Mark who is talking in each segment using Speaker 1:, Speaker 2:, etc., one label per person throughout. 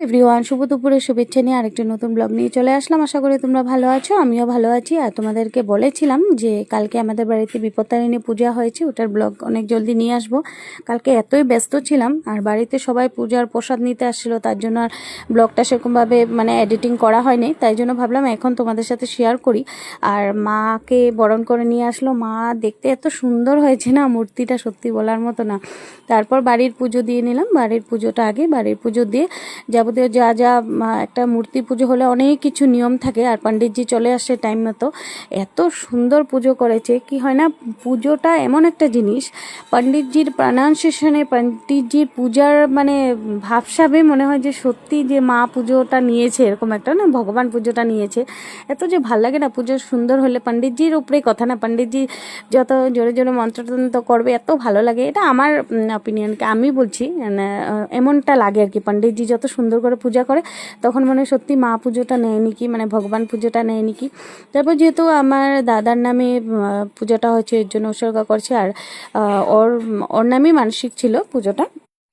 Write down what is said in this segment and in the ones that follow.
Speaker 1: Everyone, শুভ দুপুরের শুভেচ্ছা নিয়ে আরেকটি নতুন ব্লগ নিয়ে চলে আসলাম। আশা করি তোমরা ভালো আছো, আমিও ভালো আছি। আর তোমাদেরকে বলেছিলাম যে কালকে আমাদের বাড়িতে বিপত্তারিণী পূজা হয়েছে, ওটার ব্লগ অনেক জলদি নিয়ে আসবো। কালকে এতই ব্যস্ত ছিলাম আর বাড়িতে সবাই পূজার প্রসাদ নিতে আসছিলো, তার জন্য আর ব্লগটা সেরকমভাবে এডিটিং করা হয়নি। তাই জন্য ভাবলাম এখন তোমাদের সাথে শেয়ার করি। আর মাকে বরণ করে নিয়ে আসলো, মা দেখতে এত সুন্দর হয়েছে না, মূর্তিটা সত্যি বলার মতো না। তারপর বাড়ির পুজো দিয়ে নিলাম। বাড়ির পুজোটা আগে, বাড়ির পুজো দিয়ে যাবতীয় যা যা একটা মূর্তি পুজো হলে অনেক কিছু নিয়ম থাকে। আর পণ্ডিতজি চলে আসছে টাইম মতো, এত সুন্দর পুজো করেছে। কি হয় না, পুজোটা এমন একটা জিনিস, পণ্ডিতজির প্রনাউন্সিয়েশনে, পণ্ডিতজির পূজার ভাবসাবে মনে হয় যে সত্যি যে মা পুজোটা নিয়েছে, এরকম একটা না, ভগবান পুজোটা নিয়েছে। এত যে ভাল লাগে না পুজো সুন্দর হলে, পণ্ডিতজির উপরেই কথা না, পণ্ডিতজি যত জোরে জোরে মন্ত্রতন্ত্র করবে এত ভালো লাগে। এটা আমার অপিনিয়নকে আমি বলছি, এমনটা লাগে আর কি। পণ্ডিতজি যত সুন্দর করে পূজা করে তখন মনে হয় সত্যি মা পুজোটা নেয়নি কি, ভগবান পুজোটা নেয়নি কি। তারপর যেহেতু আমার দাদার নামে পুজোটা হচ্ছে, এর জন্য উৎসর্গ করছে। আর ওর ওর নামেই মানসিক ছিল পুজোটা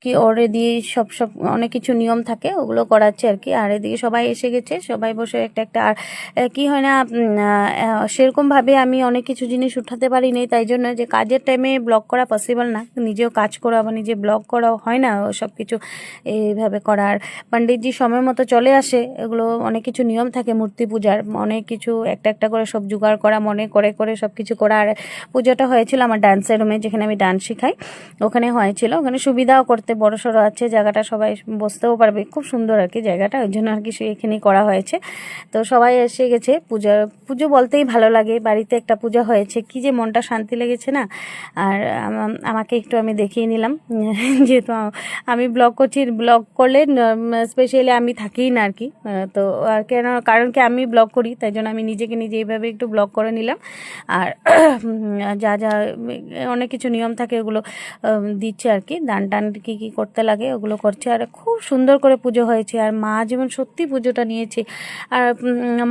Speaker 1: কি, ওরে দিয়ে সব সব অনেক কিছু নিয়ম থাকে, ওগুলো করাচ্ছে আর কি। আর এদিকে সবাই এসে গেছে, সবাই বসে একটা একটা। আর কি হয় না, সেরকমভাবে আমি অনেক কিছু জিনিস উঠাতে পারি নি, তাই জন্য যে কাজের টাইমে ব্লগ করা পসিবল না, নিজেও কাজ করা বা নিজে ব্লগ করা হয় না সব কিছু এইভাবে করা। আর পণ্ডিতজি সময় মতো চলে আসে, এগুলো অনেক কিছু নিয়ম থাকে মূর্তি পূজার, অনেক কিছু একটা একটা করে সব জোগাড় করা, মনে করে করে সব কিছু করা। আর পুজোটা হয়েছিল আমার ডান্সের রুমে, যেখানে আমি ডান্স শেখাই, ওখানে হয়েছিল। ওখানে সুবিধাও করতে বড় সড়ো আছে জায়গাটা, সবাই বসতেও পারবে, খুব সুন্দর আর কি জায়গাটা, ওই জন্য আর কি এখানেই করা হয়েছে। তো সবাই এসে গেছে। পুজো বলতেই ভালো লাগে, বাড়িতে একটা পূজা হয়েছে, কি যে মনটা শান্তি লেগেছে না। আর আমাকে একটু আমি দেখিয়ে নিলাম যেহেতু আমি ব্লগ করছি, ব্লগ করলে স্পেশালি আমি থাকিই না আর কি। তো আর কারণ কি আমি ব্লগ করি, তাই জন্য আমি নিজেকে নিজে এইভাবে একটু ব্লগ করে নিলাম। আর যা যা অনেক কিছু নিয়ম থাকে ওগুলো দিচ্ছে আর কি, দান টান কী কী করতে লাগে ওগুলো করছে। আর খুব সুন্দর করে পুজো হয়েছে। আর মা যেমন সত্যি পুজোটা নিয়েছে। আর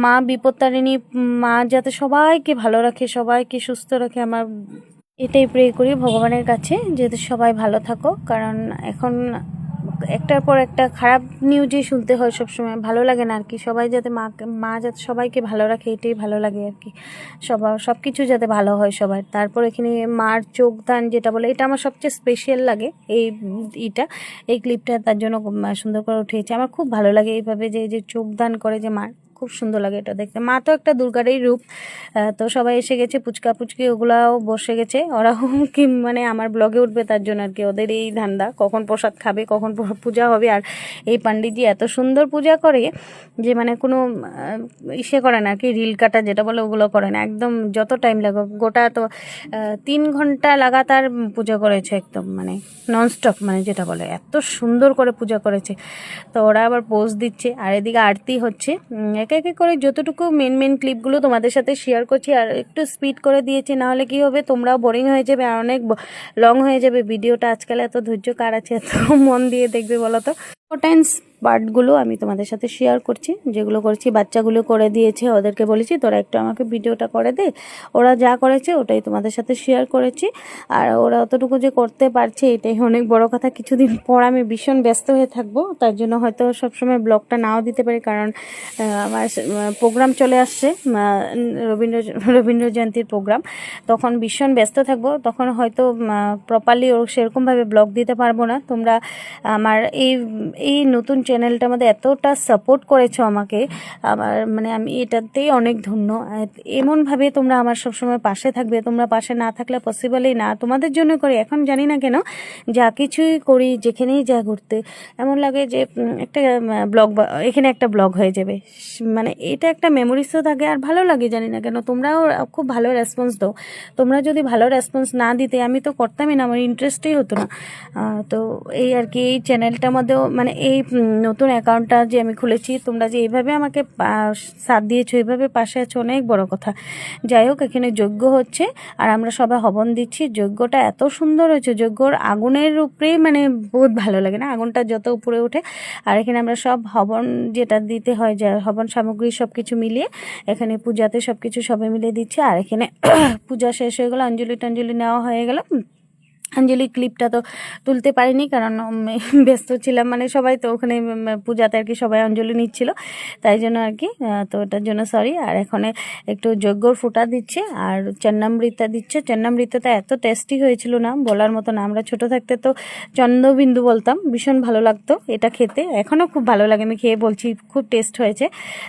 Speaker 1: মা বিপত্তারিণী, মা যাতে সবাইকে ভালো রাখে, সবাইকে সুস্থ রাখে, আমার এটাই প্রে করি ভগবানের কাছে, যাতে সবাই ভালো থাকো। কারণ এখন একটার পর একটা খারাপ নিউজই শুনতে হয় সবসময়, ভালো লাগে না আর কি। সবাই যাতে মা যাতে সবাইকে ভালো রাখে, এটাই ভালো লাগে আর কি। সব কিছু যাতে ভালো হয় সবার। তারপর এখানে মার চোখ দান যেটা বলে, এটা আমার সবচেয়ে স্পেশাল লাগে এই ক্লিপটা, তার জন্য সুন্দর করে উঠিয়েছে। আমার খুব ভালো লাগে এইভাবে যে চোখ দান করে যে মার, খুব সুন্দর লাগে এটা দেখতে। মা তো একটা দুর্গারই রূপ। তো সবাই এসে গেছে, পুচকা পুচকি ওগুলাও বসে গেছে, ওরাও কি আমার ব্লগে উঠবে তার জন্য আর কি, ওদের এই ধান্দা, কখন প্রসাদ খাবে, কখন পূজা হবে। আর এই পণ্ডিতজি এত সুন্দর পূজা করে যে কোনো ইসে করে না আর কি, রিল কাটা যেটা বলে ওগুলো করে না, একদম যত টাইম লাগে গোটা তো 3 ঘন্টা লাগাতার পূজা করেছে, একদম ননস্টপ, যেটা বলে এত সুন্দর করে পূজা করেছে। তো ওরা আবার পোজ দিচ্ছে, আর এদিকে আরতি হচ্ছে। একে একে করে যতটুকু মেন ক্লিপগুলো তোমাদের সাথে শেয়ার করছি। আর একটু স্পিড করে দিয়েছি, নাহলে কি হবে, তোমরাও বোরিং হয়ে যাবে আর অনেক লং হয়ে যাবে ভিডিওটা। আজকাল এত ধৈর্য কার আছে, এত মন দিয়ে দেখবে বলো তো। ইম্পর্টেন্স পার্টগুলো আমি তোমাদের সাথে শেয়ার করছি, যেগুলো করছি। বাচ্চাগুলো করে দিয়েছে, ওদেরকে বলেছি তোরা একটু আমাকে ভিডিওটা করে দে, ওরা যা করেছে ওটাই তোমাদের সাথে শেয়ার করেছি। আর ওরা অতটুকু যে করতে পারছে এটাই অনেক বড় কথা। কিছুদিন পর আমি ভীষণ ব্যস্ত হয়ে থাকবো, তার জন্য হয়তো সবসময় ব্লগটা নাও দিতে পারি, কারণ আমার প্রোগ্রাম চলে আসছে, রবীন্দ্র জয়ন্তীর প্রোগ্রাম, তখন ভীষণ ব্যস্ত থাকবো, তখন হয়তো প্রপারলি সেরকমভাবে ব্লগ দিতে পারবো না। তোমরা আমার এই নতুন চ্যানেলটার মধ্যে এতটা সাপোর্ট করেছো আমাকে, আমার আমি এটাতেই অনেক ধন্য। এমনভাবে তোমরা আমার সবসময় পাশে থাকবে, তোমরা পাশে না থাকলে পসিবলই না। তোমাদের জন্য করি, এখন জানি না কেন যা কিছুই করি, যেখানেই যা ঘুরতে এমন লাগে যে একটা ব্লগ, এখানে একটা ব্লগ হয়ে যাবে, এটা একটা মেমোরিজও থাকে। আর ভালো লাগে, জানি না কেন তোমরাও খুব ভালো রেসপন্স দাও। তোমরা যদি ভালো রেসপন্স না দিতে আমি তো করতামই না, আমার ইন্টারেস্টই হতো না। তো এই আর কি, এই চ্যানেলটার মধ্যেও এই নতুন অ্যাকাউন্টটা যে আমি খুলেছি, তোমরা যে এইভাবে আমাকে সাথ দিয়েছো, এইভাবে পাশে আছো, অনেক বড় কথা। যাই হোক, এখানে যজ্ঞ হচ্ছে আর আমরা সবাই হবন দিচ্ছি। যজ্ঞটা এত সুন্দর হয়েছে, যজ্ঞর আগুনের উপরেই বহুত ভালো লাগে না, আগুনটা যত উপরে ওঠে। আর এখানে আমরা সব হবন যেটা দিতে হয়, যা হবন সামগ্রী সব কিছু মিলিয়ে এখানে পূজাতে সব কিছু সবাই মিলিয়ে দিচ্ছে। আর এখানে পূজা শেষ হয়ে গেল, অঞ্জলি টঞ্জলি নেওয়া হয়ে গেল। অঞ্জলি ক্লিপটা তো তুলতে পারিনি, কারণ ব্যস্ত ছিলাম, মানে সবাই তো ওখানে পূজাতে আর কি সবাই অঞ্জলি নিচ্ছিল, তাই জন্য আর কি, তো ওটার জন্য সরি। আর এখন একটু যজ্ঞর ফোঁটা দিচ্ছে আর চন্নামৃতা দিচ্ছে। চন্নামৃতাটা এত টেস্টি হয়েছিল না, বলার মতো না। আমরা ছোট থাকতে তো চন্দ্রবিন্দু বলতাম, ভীষণ ভালো লাগতো এটা খেতে, এখনও খুব ভালো লাগে, আমি খেয়ে বলছি খুব টেস্ট হয়েছে।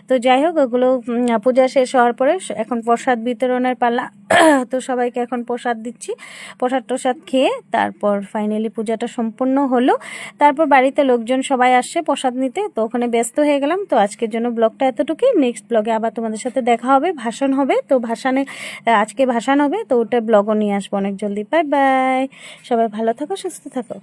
Speaker 1: তো যাই হোক, ওগুলো পূজা শেষ হওয়ার পরে এখন প্রসাদ বিতরণের পালা। তো সবাইকে এখন প্রসাদ দিচ্ছি, প্রসাদ খেয়ে তারপর ফাইনালি পূজাটা সম্পূর্ণ হলো। তারপর বাড়িতে লোকজন সবাই আসছে প্রসাদ নিতে, তো ওখানে ব্যস্ত হয়ে গেলাম। তো আজকের জন্য ব্লগটা এতটুকুই। নেক্সট ব্লগে আবার তোমাদের সাথে দেখা হবে, ভাসান হবে। তো আজকে ভাসান হবে, তো ওটা ব্লগও নিয়ে আসবো অনেক জলদি। বাই বাই, সবাই ভালো থাকো, সুস্থ থাকো।